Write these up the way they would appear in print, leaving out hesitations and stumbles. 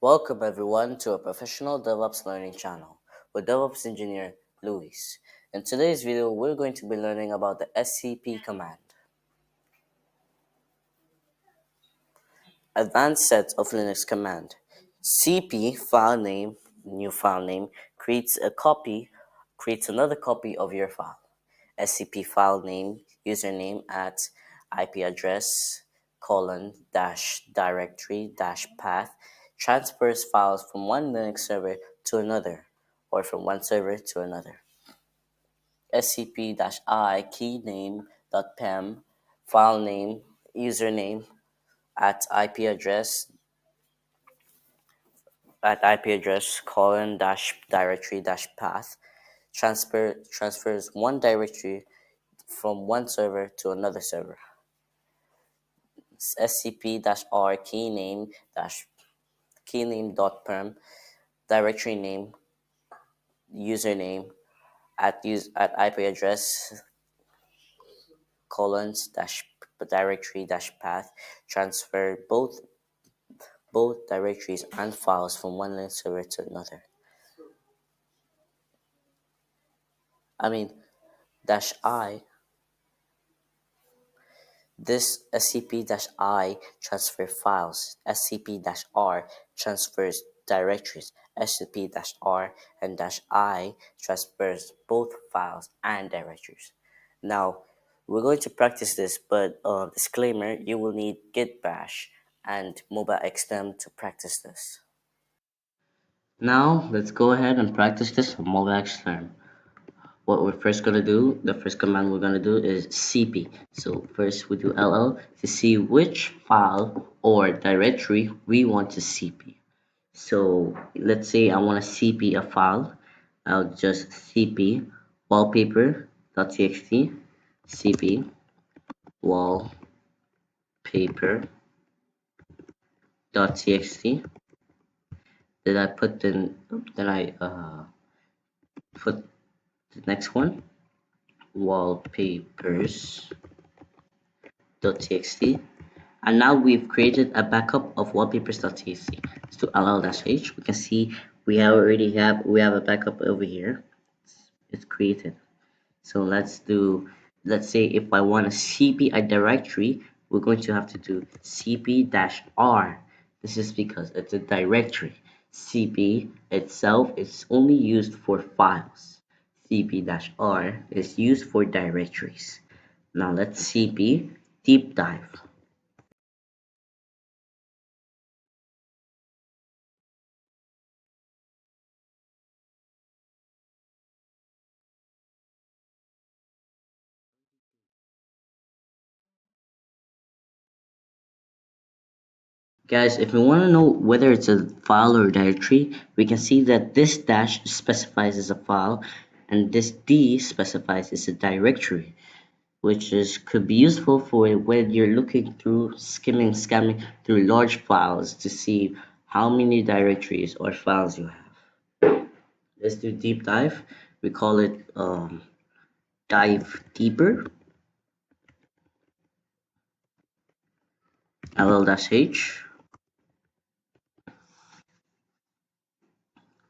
Welcome everyone to a professional DevOps learning channel with DevOps engineer Luis. In today's video, we're going to be learning about the scp command. Advanced set of Linux command. cp file name, new file name, creates another copy of your file. scp file name, username at IP address :directory path transfers files from one Linux server to another or from one server to another. scp-i key name.pem file name, username at IP address :directory path transfers one directory from one server to another server. scp-r keyname.perm directory name, username at IP address :directory path transfer both directories and files from one Linux server to another. -i. This scp-i transfer files. scp-r transfers directories. scp-r and -i transfers both files and directories. Now, we're going to practice this, but disclaimer, you will need git bash and MobaXTerm to practice this. Now, let's go ahead and practice this with MobaXTerm. What we're first going to do, the first command we're going to do is cp. So first we do ll to see which file or directory we want to cp. So let's say I want to cp a file. I'll just cp wallpaper.txt, cp wallpaper.txt. Then I put put the next one, wallpapers.txt, and now we've created a backup of wallpapers.txt. Let's do ll-h. We can see we have a backup over here. It's created. So let's say if I want to cp a directory, we're going to have to do cp-r. This is because it's a directory. cp itself is only used for files. cp-r is used for directories. Now let's cp deep dive. Guys, if we want to know whether it's a file or a directory, we can see that this dash specifies as a file and this D specifies as a directory, which could be useful for when you're looking through scanning through large files to see how many directories or files you have. Let's do deep dive. We call it dive deeper. ll-h.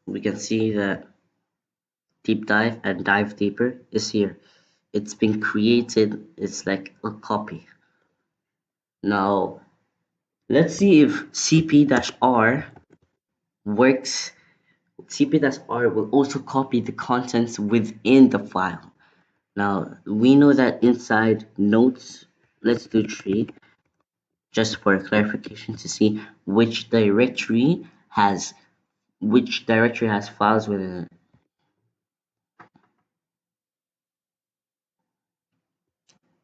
We can see that deep dive and dive deeper is here. It's been created. It's like a copy. Now let's see if cp-r works. cp-r will also copy the contents within the file. Now we know that inside notes, let's do tree just for clarification to see which directory has files within it.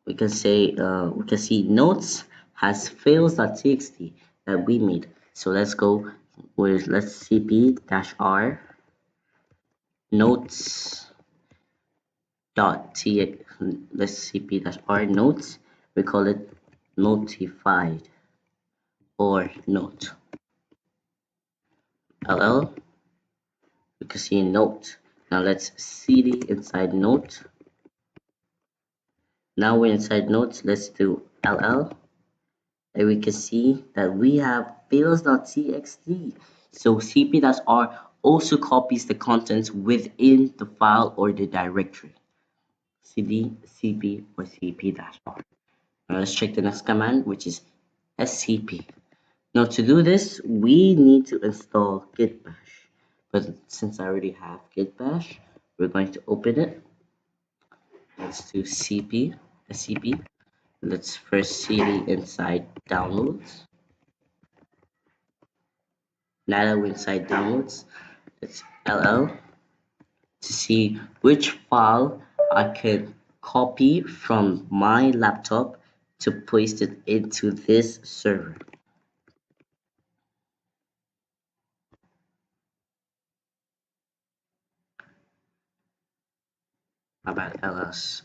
We can see notes has fails.txt that we made. So let's go with cp-r notes let's cp-r notes. We call it notified or note. ll, we can see note. Now let's cd inside note. Now we're inside notes. Let's do ll, and we can see that we have fails.txt. So cp-r also copies the contents within the file or the directory. cd, cp, or cp-r. Now let's check the next command, which is scp. Now to do this, we need to install git bash. But since I already have git bash, we're going to open it. Let's do scp. Let's first cd inside downloads. Now that we're inside downloads, let's ll to see which file I can copy from my laptop to place it into this server. My bad, ls.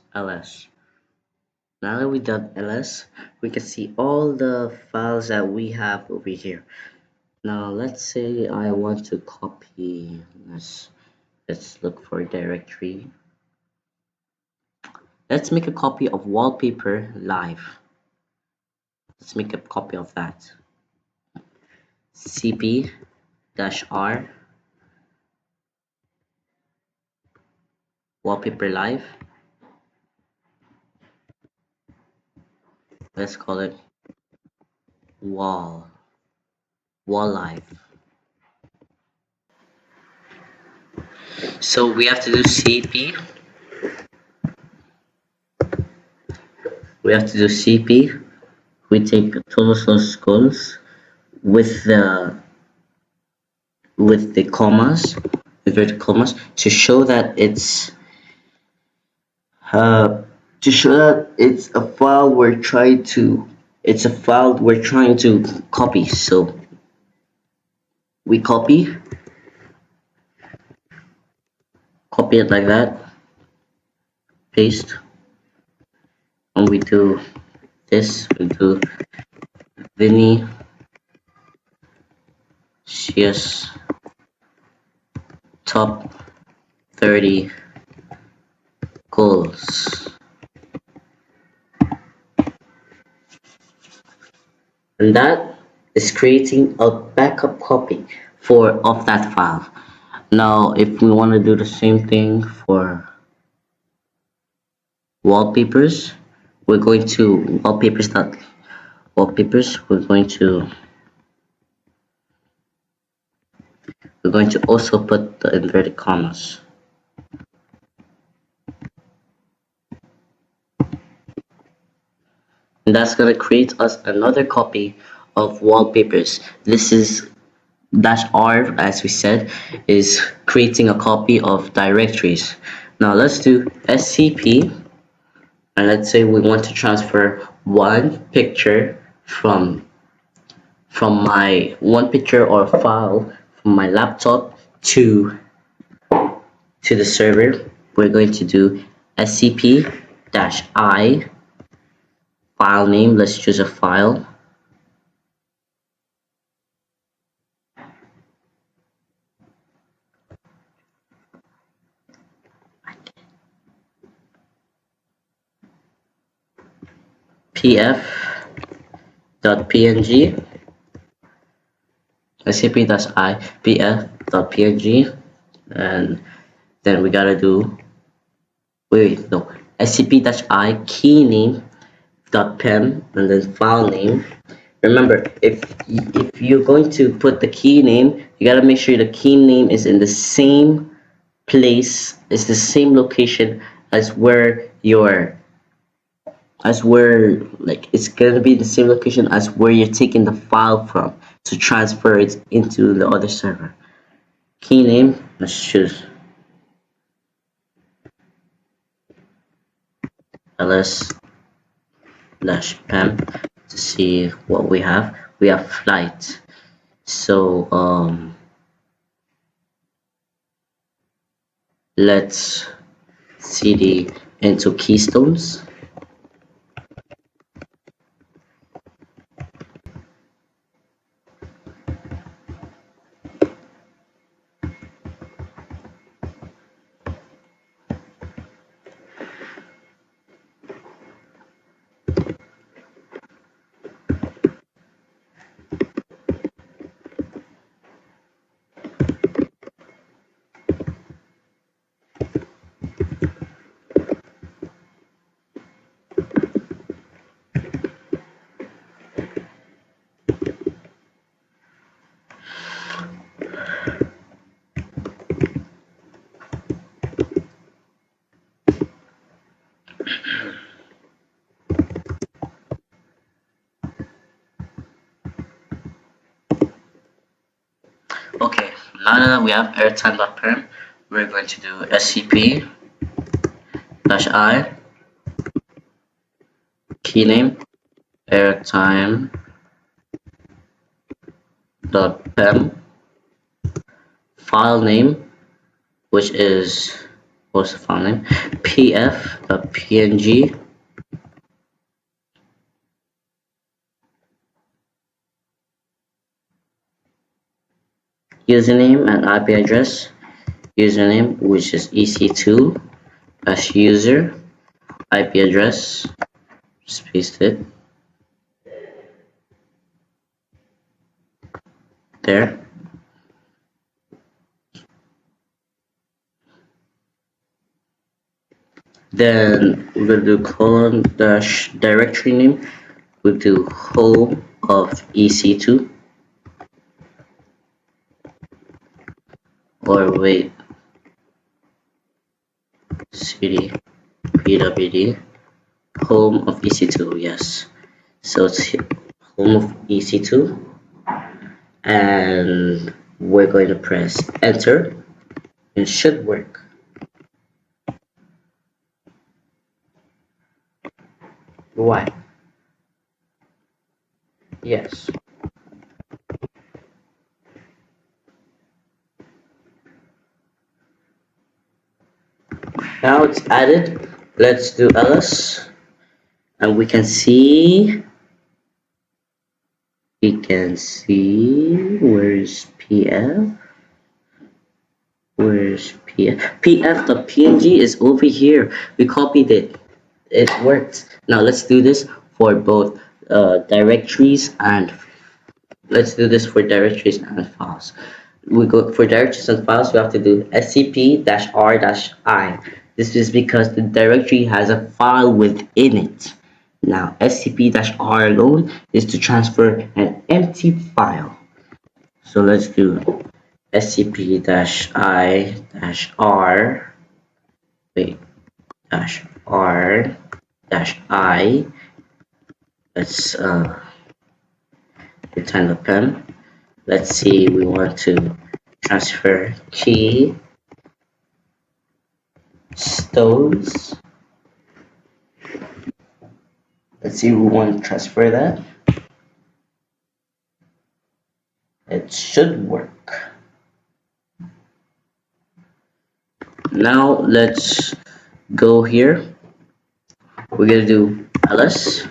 Now that we've done ls, we can see all the files that we have over here. Now let's say I want to copy. Let's look for a directory. Let's make a copy of wallpaper live. Let's make a copy of that. cp-r wallpaper live. Let's call it wall live. So we have to do cp. We have to do cp. We take total source goals with the commas, inverted commas, to show that it's uh, a file we're trying to copy. So we copy it like that, paste, and we do this. We do Vinny CS top 30 goals, and that is creating a backup copy of that file. Now if we want to do the same thing for wallpapers, we're going to wallpapers. We're going to also put the inverted commas, and that's going to create us another copy of wallpapers. This is -r, as we said, is creating a copy of directories. Now let's do scp, and let's say we want to transfer one picture from my one picture or file from my laptop to the server. We're going to do scp-i file name. Let's choose a file. pf.png, scp-i pf.png, and then we gotta do no, scp-i key name.pem, and then file name. Remember, if you're going to put the key name, you gotta make sure the key name is in the same place, is the same location as where like it's gonna be the same location as where you're taking the file from to transfer it into the other server. Key name, let's choose ls/pem to see what we have. We have flight. So let's cd into keystones. Okay, now that we have airtime.perm, we're going to do scp -i key name airtime.pem file name, which is what's the file name? pf.png username and IP address. Username, which is ec2 as user. IP address, just paste it there. Then we're gonna do colon dash directory name. We'll do home of ec2, or wait, cd pwd home of ec2. Yes, so it's home of ec2, and we're going to press enter. It should work. Why? Yes. Now it's added. Let's do ls, and we can see where's pf. Where's pf? pf.png is over here. We copied it. It worked. Now let's do this for both directories and files. We go for directories and files. We have to do scp-r-i. This is because the directory has a file within it. Now scp-r alone is to transfer an empty file. So let's do scp-i-r -r-i. Let's return the pen. Let's see, we want to transfer key stones. Let's see, we want to transfer that. It should work. Now let's go here. We're gonna do ls,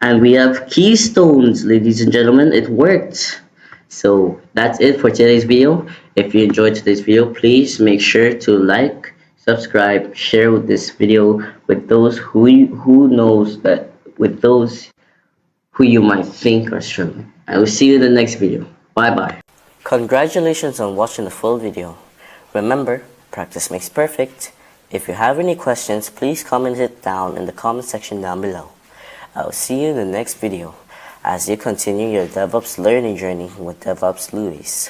and we have keystones, ladies and gentlemen. It worked. So that's it for today's video. If you enjoyed today's video, please make sure to like, subscribe, share with this video with those who you might think are struggling. I will see you in the next video. Bye bye. Congratulations on watching the full video. Remember, practice makes perfect. If you have any questions, please comment it down in the comment section down below. I will see you in the next video as you continue your DevOps learning journey with DevOps Luis.